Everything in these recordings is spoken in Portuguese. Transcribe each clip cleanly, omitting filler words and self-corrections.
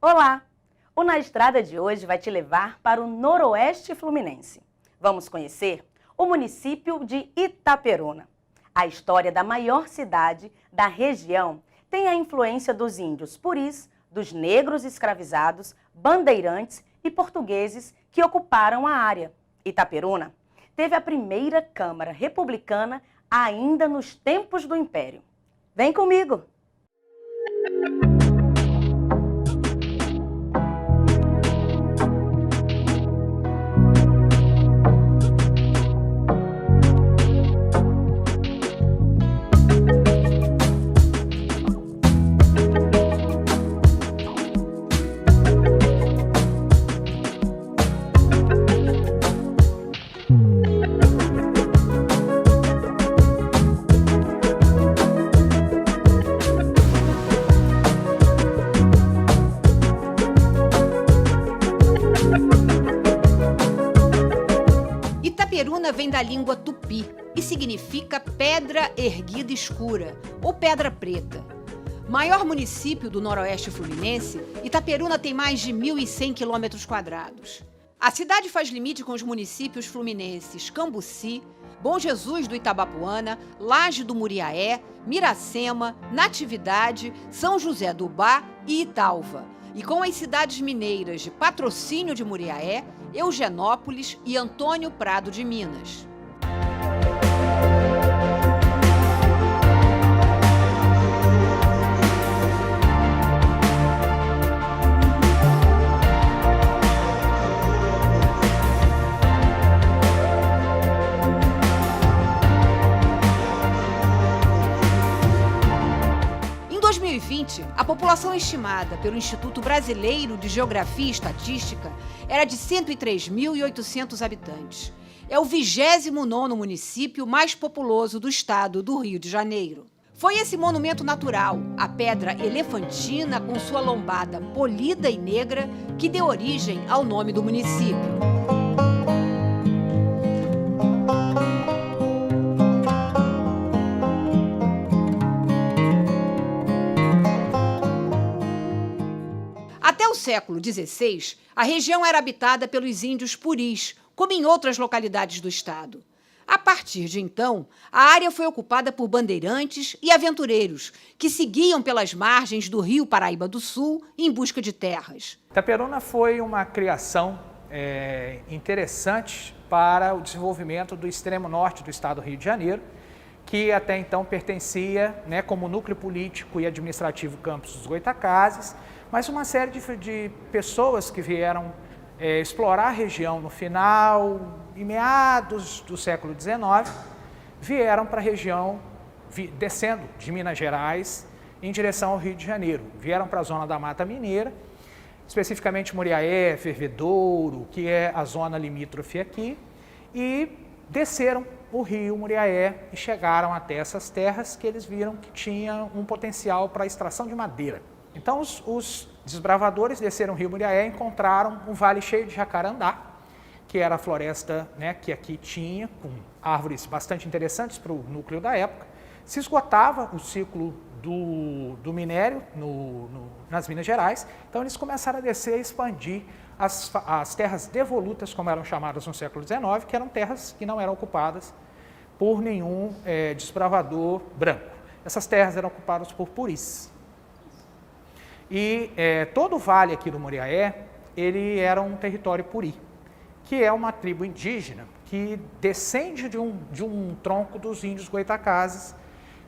Olá! O Na Estrada de hoje vai te levar para o Noroeste Fluminense. Vamos conhecer o município de Itaperuna. A história da maior cidade da região tem a influência dos índios puris, dos negros escravizados, bandeirantes e portugueses que ocuparam a área. Itaperuna teve a primeira Câmara Republicana ainda nos tempos do Império. Vem comigo! Itaperuna vem da língua tupi e significa pedra erguida escura ou pedra preta. Maior município do Noroeste Fluminense, Itaperuna tem mais de 1.100 km². A cidade faz limite com os municípios fluminenses Cambuci, Bom Jesus do Itabapoana, Laje do Muriaé, Miracema, Natividade, São José do Ubá e Italva, e com as cidades mineiras de Patrocínio de Muriaé, Eugenópolis e Antônio Prado de Minas. Em 2020, a população estimada pelo Instituto Brasileiro de Geografia e Estatística era de 103.800 habitantes. É o 29º município mais populoso do estado do Rio de Janeiro. Foi esse monumento natural, a Pedra Elefantina, com sua lombada polida e negra, que deu origem ao nome do município. Até o século XVI, a região era habitada pelos índios puris, como em outras localidades do estado. A partir de então, a área foi ocupada por bandeirantes e aventureiros, que seguiam pelas margens do rio Paraíba do Sul em busca de terras. Itaperuna foi uma criação interessante para o desenvolvimento do extremo norte do estado do Rio de Janeiro, que até então pertencia, como núcleo político e administrativo Campos dos Goytacazes, mas uma série de pessoas que vieram explorar a região no final e meados do século XIX, vieram para a região, descendo de Minas Gerais em direção ao Rio de Janeiro. Vieram para a zona da Mata Mineira, especificamente Muriaé, Fervedouro, que é a zona limítrofe aqui, e desceram o rio Muriaé e chegaram até essas terras que eles viram que tinham um potencial para a extração de madeira. Então os desbravadores desceram o rio Muriaé e encontraram um vale cheio de jacarandá, que era a floresta que aqui tinha, com árvores bastante interessantes para o núcleo da época. Se esgotava o ciclo do minério nas Minas Gerais, então eles começaram a descer e expandir as terras devolutas, como eram chamadas no século XIX, que eram terras que não eram ocupadas por nenhum desbravador branco. Essas terras eram ocupadas por puris. E todo o vale aqui do Muriaé, ele era um território puri, que é uma tribo indígena que descende de um tronco dos índios goytacazes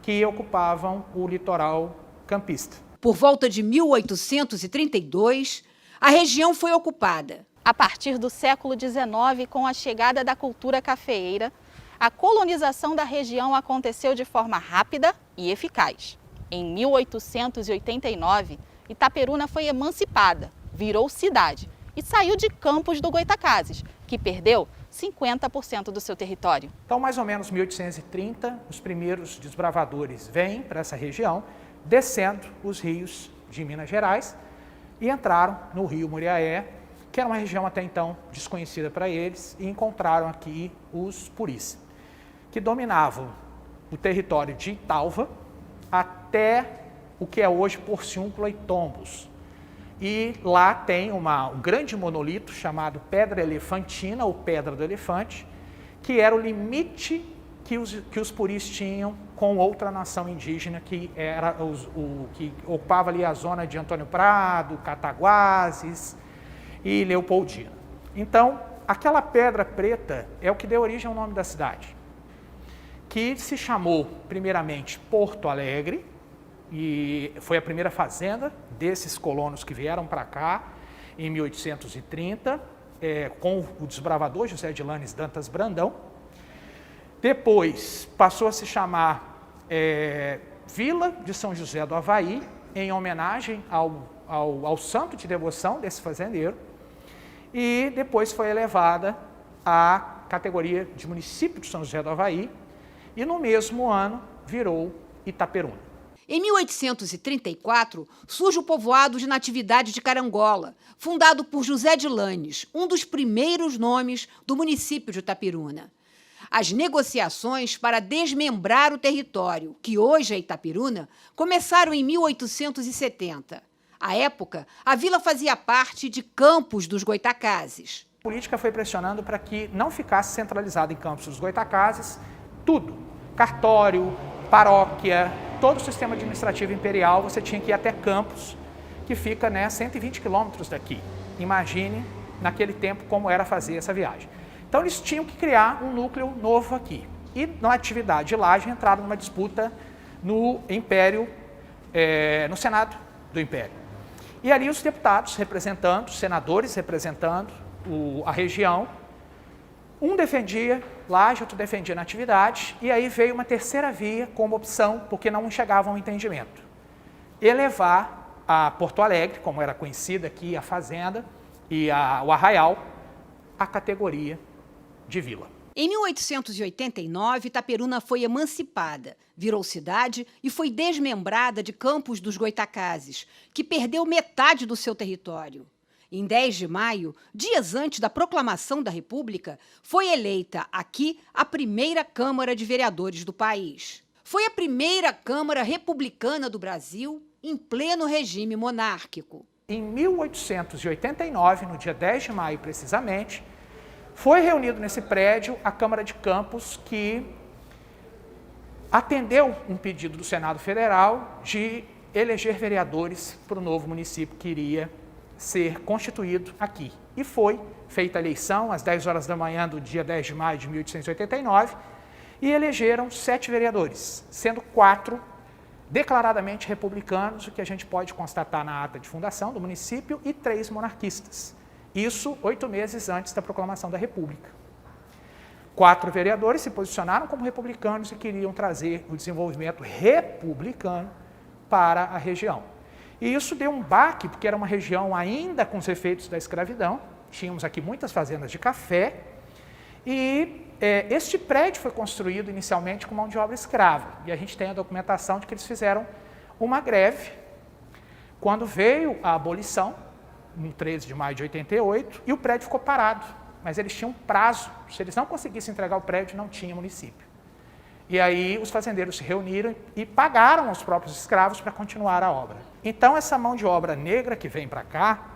que ocupavam o litoral campista. Por volta de 1832, a região foi ocupada. A partir do século XIX, com a chegada da cultura cafeeira, a colonização da região aconteceu de forma rápida e eficaz. Em 1889, Itaperuna foi emancipada, virou cidade e saiu de Campos do Goytacazes, que perdeu 50% do seu território. Então, mais ou menos 1830, os primeiros desbravadores vêm para essa região, descendo os rios de Minas Gerais e entraram no rio Muriaé, que era uma região até então desconhecida para eles, e encontraram aqui os puris, que dominavam o território de Italva até o que é hoje Porciúncula e Tombos, e lá tem um grande monolito chamado Pedra Elefantina, ou Pedra do Elefante, que era o limite que os puris tinham com outra nação indígena, que era que ocupava ali a zona de Antônio Prado, Cataguases e Leopoldina. Então, aquela pedra preta é o que deu origem ao nome da cidade, que se chamou primeiramente Porto Alegre, e foi a primeira fazenda desses colonos que vieram para cá em 1830, com o desbravador José de Lanes Dantas Brandão. Depois passou a se chamar Vila de São José do Havaí, em homenagem ao santo de devoção desse fazendeiro, e depois foi elevada à categoria de município de São José do Havaí, e no mesmo ano virou Itaperuna. Em 1834, surge o povoado de Natividade de Carangola, fundado por José de Lanes, um dos primeiros nomes do município de Itaperuna. As negociações para desmembrar o território, que hoje é Itaperuna, começaram em 1870. À época, a vila fazia parte de Campos dos Goitacazes. A política foi pressionando para que não ficasse centralizado em Campos dos Goitacazes tudo, cartório, paróquia, todo o sistema administrativo imperial, você tinha que ir até Campos, que fica 120 quilômetros daqui. Imagine, naquele tempo, como era fazer essa viagem. Então, eles tinham que criar um núcleo novo aqui. E, na atividade de Laje, entraram numa disputa no Império, no Senado do Império. E ali os deputados representando, os senadores representando a região, um defendia Laje, outro defendia Natividade, e aí veio uma terceira via como opção, porque não chegavam ao entendimento. Elevar a Porto Alegre, como era conhecida aqui a fazenda, e o arraial, a categoria de vila. Em 1889, Itaperuna foi emancipada, virou cidade e foi desmembrada de Campos dos Goitacazes, que perdeu metade do seu território. Em 10 de maio, dias antes da proclamação da República, foi eleita aqui a primeira Câmara de Vereadores do país. Foi a primeira Câmara republicana do Brasil em pleno regime monárquico. Em 1889, no dia 10 de maio precisamente, foi reunido nesse prédio a Câmara de Campos, que atendeu um pedido do Senado Federal de eleger vereadores para o novo município que iria ser constituído aqui. E foi feita a eleição às 10 horas da manhã do dia 10 de maio de 1889 e elegeram 7 vereadores, sendo 4 declaradamente republicanos, o que a gente pode constatar na ata de fundação do município, e 3 monarquistas. Isso 8 meses antes da proclamação da República. 4 vereadores se posicionaram como republicanos e queriam trazer o desenvolvimento republicano para a região. E isso deu um baque, porque era uma região ainda com os efeitos da escravidão. Tínhamos aqui muitas fazendas de café. E este prédio foi construído inicialmente com mão de obra escrava. E a gente tem a documentação de que eles fizeram uma greve quando veio a abolição, em 13 de maio de 88, e o prédio ficou parado. Mas eles tinham prazo. Se eles não conseguissem entregar o prédio, não tinha município. E aí os fazendeiros se reuniram e pagaram aos próprios escravos para continuar a obra. Então, essa mão de obra negra que vem para cá,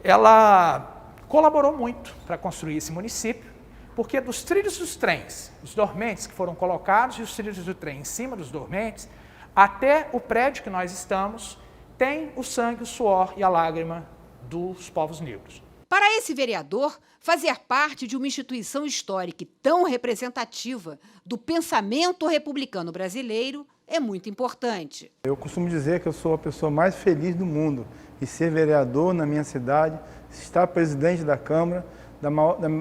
ela colaborou muito para construir esse município, porque dos trilhos dos trens, os dormentes que foram colocados e os trilhos do trem em cima dos dormentes, até o prédio que nós estamos, tem o sangue, o suor e a lágrima dos povos negros. Para esse vereador, fazer parte de uma instituição histórica tão representativa do pensamento republicano brasileiro é muito importante. Eu costumo dizer que eu sou a pessoa mais feliz do mundo e ser vereador na minha cidade, estar presidente da Câmara, da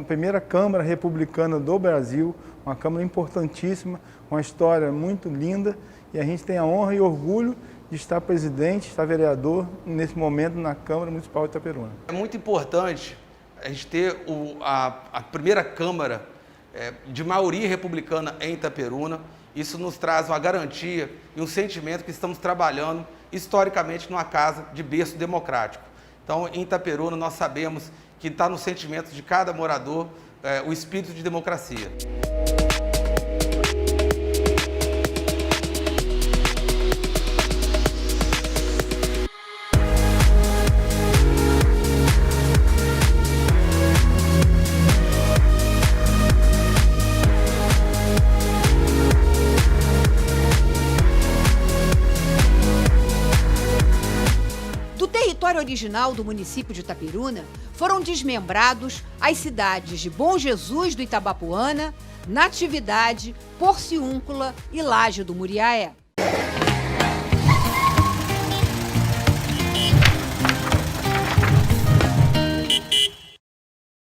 primeira Câmara republicana do Brasil, uma Câmara importantíssima, uma história muito linda, e a gente tem a honra e orgulho de estar presidente, estar vereador nesse momento na Câmara Municipal de Itaperuna. É muito importante a gente ter a primeira Câmara de maioria republicana em Itaperuna. Isso nos traz uma garantia e um sentimento que estamos trabalhando historicamente numa casa de berço democrático. Então, em Itaperuna, nós sabemos que está no sentimento de cada morador o espírito de democracia. Câmara original do município de Itaperuna, foram desmembrados as cidades de Bom Jesus do Itabapoana, Natividade, Porciúncula e Laje do Muriaé.